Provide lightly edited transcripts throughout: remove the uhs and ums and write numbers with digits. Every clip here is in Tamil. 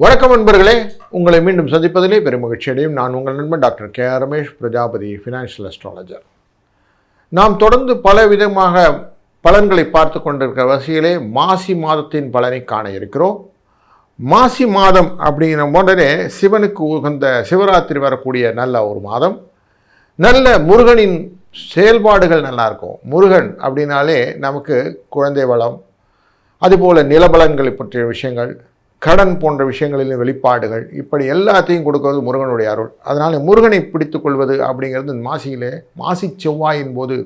வணக்கம் நண்பர்களே, உங்களை மீண்டும் சந்திப்பதிலே பெரும் மகிழ்ச்சி அடையும். நான் உங்கள் நண்பன் doctor K Ramesh Prajapati, financial astrologer. நாம் தொடர்ந்து பல விதமாக பலன்களை பார்த்து கொண்டிருக்கிற வரிசையிலே மாசி மாதத்தின் பலனை காண இருக்கிறோம். மாசி மாதம் அப்படிங்கிற உடனே சிவனுக்கு உகந்த சிவராத்திரி வரக்கூடிய நல்ல ஒரு மாதம். நல்ல முருகனின் செயல்பாடுகள் நல்லா இருக்கும். முருகன் அப்படின்னாலே நமக்கு குழந்தை வளம், அதுபோல் நிலபலன்களை பற்றிய விஷயங்கள், கடன் போன்ற விஷயங்களில் வெளிப்பாடுகள், இப்படி எல்லாத்தையும் கொடுக்கிறது முருகனுடைய அருள். அதனால் முருகனை பிடித்து கொள்வது அப்படிங்கிறது மாசி செவ்வாயின் போது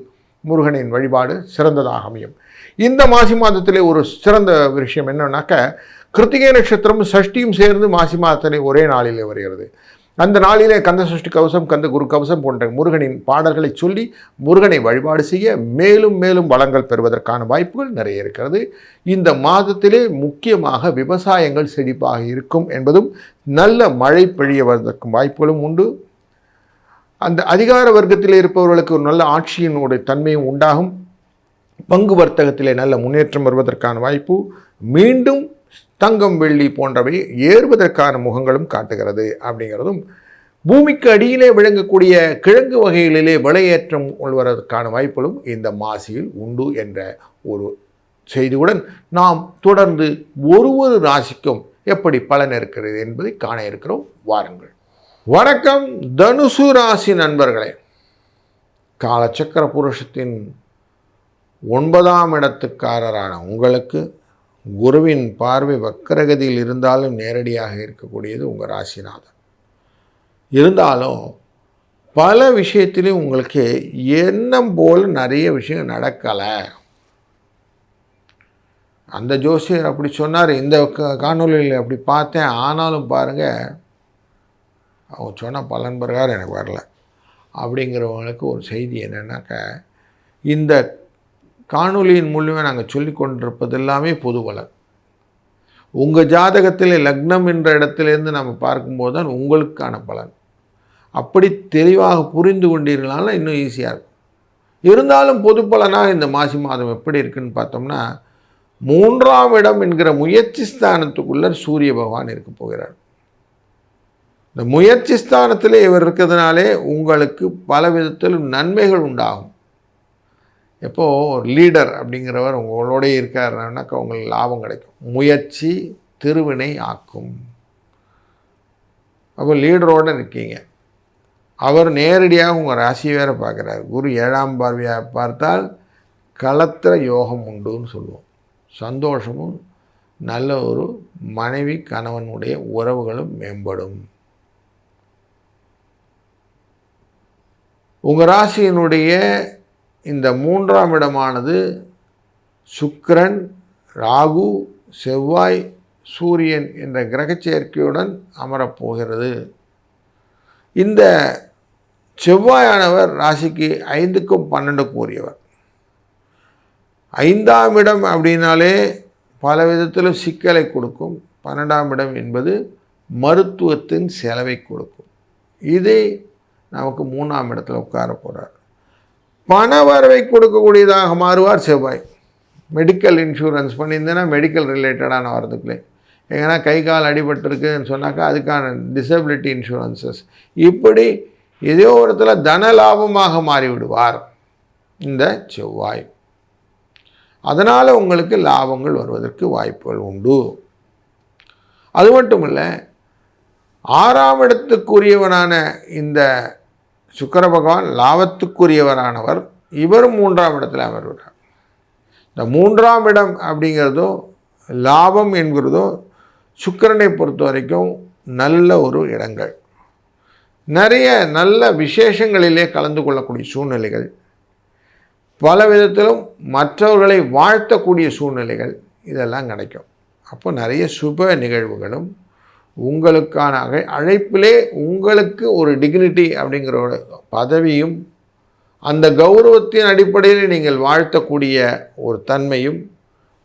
முருகனின் வழிபாடு சிறந்ததாக அமையும். இந்த மாசி மாதத்திலே ஒரு சிறந்த விஷயம் என்னன்னாக்க, கிருத்திகை நட்சத்திரம் சஷ்டியும் சேர்ந்து மாசி மாதத்திலே ஒரே நாளிலே வருகிறது. அந்த நாளிலே கந்த சஷ்டி கவசம், கந்த குரு கவசம் போன்ற முருகனின் பாடல்களை சொல்லி முருகனை வழிபாடு செய்ய மேலும் மேலும் வளங்கள் பெறுவதற்கான வாய்ப்புகள் நிறைய இருக்கிறது. இந்த மாதத்திலே முக்கியமாக விவசாயங்கள் செழிப்பாக இருக்கும் என்பதும், நல்ல மழை பெய்யவதற்கும் வாய்ப்புகளும் உண்டு. அந்த அதிகார வர்க்கத்தில் இருப்பவர்களுக்கு ஒரு நல்ல ஆட்சியினுடைய தன்மையும் உண்டாகும். பங்கு வர்த்தகத்திலே நல்ல முன்னேற்றம் வருவதற்கான வாய்ப்பு, மீண்டும் தங்கம் வெள்ளி போன்றவை ஏறுவதற்கான முகங்களும் காட்டுகிறது. அப்படிங்கிறதும், பூமிக்கு அடியிலே விளங்கக்கூடிய கிழங்கு வகைகளிலே விலையேற்றம் கொள்வதற்கான வாய்ப்புகளும் இந்த மாசியில் உண்டு என்ற ஒரு செய்தியுடன் நாம் தொடர்ந்து ஒரு ராசிக்கும் எப்படி பலன் இருக்கிறது என்பதை காண இருக்கிறோம். வாருங்கள். வணக்கம் தனுசு ராசி நண்பர்களே. காலச்சக்கர புருஷத்தின் 9ஆம் இடத்துக்காரரான உங்களுக்கு குருவின் பார்வை வக்கரகதியில் இருந்தாலும் நேரடியாக இருக்கக்கூடியது உங்கள் ராசிநாதன். இருந்தாலும் பல விஷயத்திலையும் உங்களுக்கு எண்ணம் போல் நிறைய விஷயம் நடக்கலை. அந்த ஜோசியர் அப்படி சொன்னார், இந்த காணொலியில் அப்படி பார்த்தேன், ஆனாலும் பாருங்கள் அவங்க சொன்ன பலன் பிரகாரம் எனக்கு வரல அப்படிங்கிறவங்களுக்கு ஒரு செய்தி என்னென்னாக்க, இந்த காணொலியின் மூலியமாக நாங்கள் சொல்லி கொண்டிருப்பது எல்லாமே பொது பலன். உங்கள் ஜாதகத்தில் லக்னம் என்ற இடத்துலேருந்து நம்ம பார்க்கும்போது தான் உங்களுக்கான பலன். அப்படி தெளிவாக புரிந்து கொண்டீர்களாலும் இன்னும் ஈஸியாக இருக்கும். இருந்தாலும் பொது பலனாக இந்த மாசி மாதம் எப்படி இருக்குன்னு பார்த்தோம்னா, 3ஆம் இடம் என்கிற முயற்சி ஸ்தானத்துக்குள்ளே சூரிய பகவான் இருக்க போகிறார். இந்த முயற்சி ஸ்தானத்தில் இவர் இருக்கிறதுனாலே உங்களுக்கு பல விதத்திலும் நன்மைகள் உண்டாகும். எப்போது ஒரு லீடர் அப்படிங்கிறவர் உங்களோடய இருக்காருனாக்கா உங்களுக்கு லாபம் கிடைக்கும். முயற்சி திருவினை ஆக்கும். அப்போ லீடரோடு இருக்கீங்க, அவர் நேரடியாக உங்கள் ராசி வேறு பார்க்குறாரு. குரு 7ஆம் பார்வையாக பார்த்தால் களத்திர யோகம் உண்டுன்னு சொல்லுவோம். சந்தோஷமும் நல்ல ஒரு மனைவி கணவனுடைய உறவுகளும் மேம்படும். உங்கள் ராசியினுடைய இந்த 3ஆம் இடமானது சுக்கிரன், ராகு, செவ்வாய், சூரியன் என்ற கிரக சேர்க்கையுடன் அமரப்போகிறது. இந்த செவ்வாயானவர் ராசிக்கு 5க்கும் 12க்கும் உரியவர். 5ஆம் இடம் அப்படின்னாலே பல விதத்திலும் சிக்கலை கொடுக்கும். 12ஆம் இடம் என்பது மருத்துவத்தின் செலவை கொடுக்கும். இதே நமக்கு 3ஆம் இடத்துல உட்கார போகிறார். பண வரவை கொடுக்கக்கூடியதாக மாறுவார் செவ்வாய். மெடிக்கல் இன்சூரன்ஸ் பண்ணியிருந்தேன்னா மெடிக்கல் ரிலேட்டடான வரதுக்குள்ளே, எங்கன்னா கை கால் அடிபட்டுருக்குன்னு சொன்னாக்கா அதுக்கான டிசபிலிட்டி இன்சூரன்சஸ், இப்படி ஏதோ ஒரு இடத்துல தன லாபமாக மாறிவிடுவார் இந்த செவ்வாய். அதனால் உங்களுக்கு லாபங்கள் வருவதற்கு வாய்ப்புகள் உண்டு. அது மட்டும் இல்லை, 6ஆம் இடத்துக்குரியவனான இந்த சுக்கிர பகவான் லாபத்துக்குரியவரானவர், இவரும் 3ஆம் இடத்துல அமர்கிறார். இந்த 3ஆம் இடம் அப்படிங்கிறதும் லாபம் என்கிறதும் சுக்கிரனை பொறுத்த வரைக்கும் நல்ல ஒரு இடங்கள். நிறைய நல்ல விசேஷங்களிலே கலந்து கொள்ளக்கூடிய சூழ்நிலைகள், பல விதத்திலும் மற்றவர்களை வாழ்த்தக்கூடிய சூழ்நிலைகள், இதெல்லாம் கிடைக்கும். அப்போ நிறைய சுப நிகழ்வுகளும் உங்களுக்கான அழைப்பிலே உங்களுக்கு ஒரு டிக்னிட்டி அப்படிங்கிற ஒரு பதவியும், அந்த கௌரவத்தின் அடிப்படையில் நீங்கள் வாழ்த்தக்கூடிய ஒரு தன்மையும்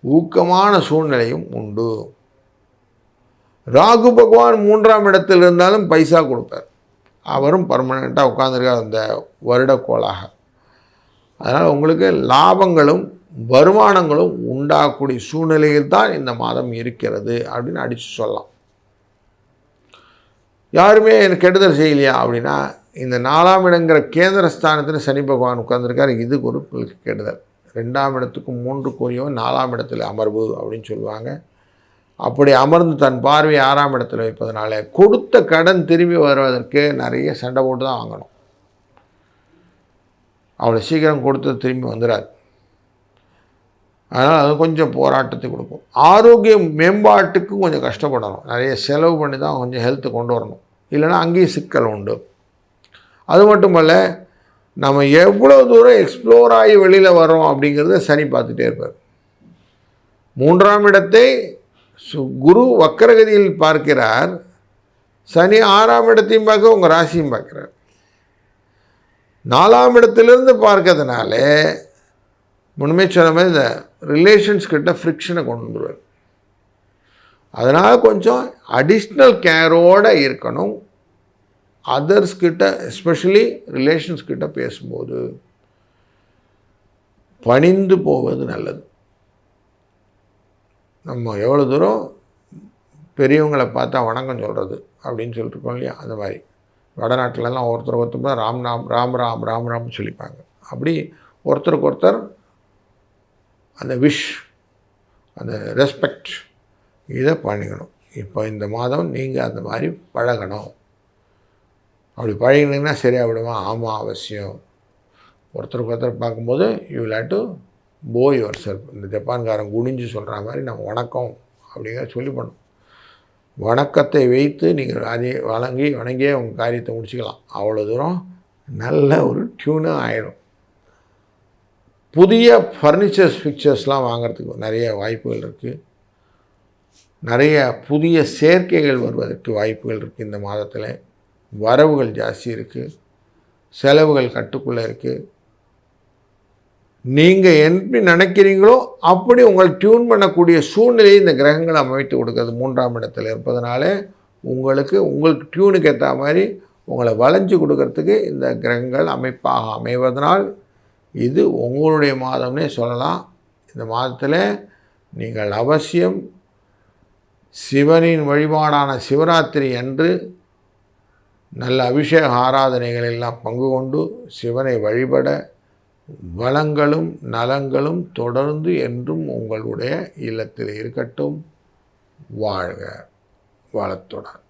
ஊக்கமான சூழ்நிலையும் உண்டு. ராகு பகவான் 3ஆம் இடத்தில் இருந்தாலும் பைசா கொடுப்பார். அவரும் பர்மனெண்ட்டாக உட்கார்ந்துருக்கார் அந்த வருடக்கோளாக. அதனால் உங்களுக்கு லாபங்களும் வருமானங்களும் உண்டாகக்கூடிய சூழ்நிலையில் தான் இந்த மாதம் இருக்கிறது அப்படின்னு அடித்து சொல்லலாம். யாருமே எனக்கு கெடுதல் செய்யலையா அப்படின்னா, இந்த 4ஆம் இடங்கிற கேந்திர ஸ்தானத்தில் சனி பகவான் உட்கார்ந்துருக்கார். இது குருக்களுக்கு கெடுதல். 2ஆம் இடத்துக்கும் 3க்குரியவன் 4ஆம் இடத்துல அமர்வு அப்படின்னு சொல்லுவாங்க. அப்படி அமர்ந்து தன் பார்வை 6ஆம் இடத்துல வைப்பதனால கொடுத்த கடன் திரும்பி வருவதற்கு நிறைய சண்டை போட்டு தான் வாங்கணும். அவ்வளோ சீக்கிரம் கொடுத்தது திரும்பி வந்துடாது. அதனால் அது கொஞ்சம் போராட்டத்தை கொடுக்கும். ஆரோக்கியம் மேம்பாட்டுக்கும் கொஞ்சம் கஷ்டப்படணும். நிறைய செலவு பண்ணி தான் கொஞ்சம் ஹெல்த்தை கொண்டு வரணும். இல்லைன்னா அங்கேயும் சிக்கல் உண்டு. அது மட்டுமல்ல, நம்ம எவ்வளோ தூரம் எக்ஸ்ப்ளோர் ஆகி வெளியில் வரோம் அப்படிங்கிறத சனி பார்த்துட்டே இருப்பார். 3ஆம் இடத்தை குரு வக்கரகதியில் பார்க்கிறார். சனி 6ஆம் இடத்தையும் பார்க்க உங்கள் ராசியும் பார்க்குறார். 4ஆம் இடத்திலிருந்து பார்க்கறதுனால முன்மே சொன்ன மாதிரி இந்த ரிலேஷன்ஸ் கிட்ட ஃப்ரிக்ஷனை கொண்டு வந்துடுவார். அதனால் கொஞ்சம் அடிஷ்னல் கேரோடு இருக்கணும். அதர்ஸ் கிட்ட, எஸ்பெஷலி ரிலேஷன்ஸ் கிட்ட பேசும்போது பணிந்து போவது நல்லது. நம்ம எவ்வளோ தூரம் பெரியவங்களை பார்த்தா வணக்கம் சொல்கிறது அப்படின்னு சொல்லிட்டுருக்கோம் இல்லையா, அந்த மாதிரி வடநாட்டிலலாம் ஒருத்தர் ராம் ராம் ராம் ராம் ராம் ராம் சொல்லிப்பாங்க. அப்படி ஒருத்தருக்கு ஒருத்தர் அந்த விஷ், அந்த ரெஸ்பெக்ட் இதை பண்ணிக்கணும். இப்போ இந்த மாதம் நீங்கள் அந்த மாதிரி பழகணும். அப்படி பழகினீங்கன்னா சரியாக விடுமா? ஆமாம், அவசியம். ஒருத்தருக்கு ஒருத்தர் பார்க்கும்போது யூ வில் ஹேவ் டு போ யுவர் செல்ஃப். இந்த ஜப்பான்காரன் குனிஞ்சு சொல்கிற மாதிரி நம்ம வணக்கம் அப்படிங்கிற சொல்லி பண்ணணும். வணக்கத்தை வைத்து நீங்கள் அதை வணங்கியே உங்கள் காரியத்தை முடிச்சுக்கலாம். அவ்வளோ தூரம் நல்ல ஒரு டியூனாக ஆயிடும். புதிய ஃபர்னிச்சர்ஸ் பிக்சர்ஸ்லாம் வாங்கிறதுக்கு நிறைய வாய்ப்புகள் இருக்குது. நிறைய புதிய சேர்க்கைகள் வருவதற்கு வாய்ப்புகள் இருக்குது. இந்த மாதத்தில் வரவுகள் ஜாஸ்தி இருக்குது, செலவுகள் கட்டுக்குள்ளே இருக்குது. நீங்கள் எப்படி நினைக்கிறீங்களோ அப்படி உங்களை டியூன் பண்ணக்கூடிய சூழ்நிலையை இந்த கிரகங்களை அமைத்து கொடுக்குறது 3ஆம் இடத்துல இருப்பதனால உங்களுக்கு டியூனுக்கு ஏற்ற மாதிரி உங்களை வளைஞ்சு கொடுக்கறதுக்கு இந்த கிரகங்கள் அமைப்பாக அமைவதனால் இது உங்களுடைய மாதம்னே சொல்லலாம். இந்த மாதத்தில் நீங்கள் அவசியம் சிவனின் வழிபாடான சிவராத்திரி அன்று நல்ல அபிஷேக ஆராதனைகள் எல்லாம் பங்கு கொண்டு சிவனை வழிபட வளங்களும் நலங்களும் தொடர்ந்து என்றும் உங்களுடைய இல்லத்தில் இருக்கட்டும். வாழ்க வளத்துடன்.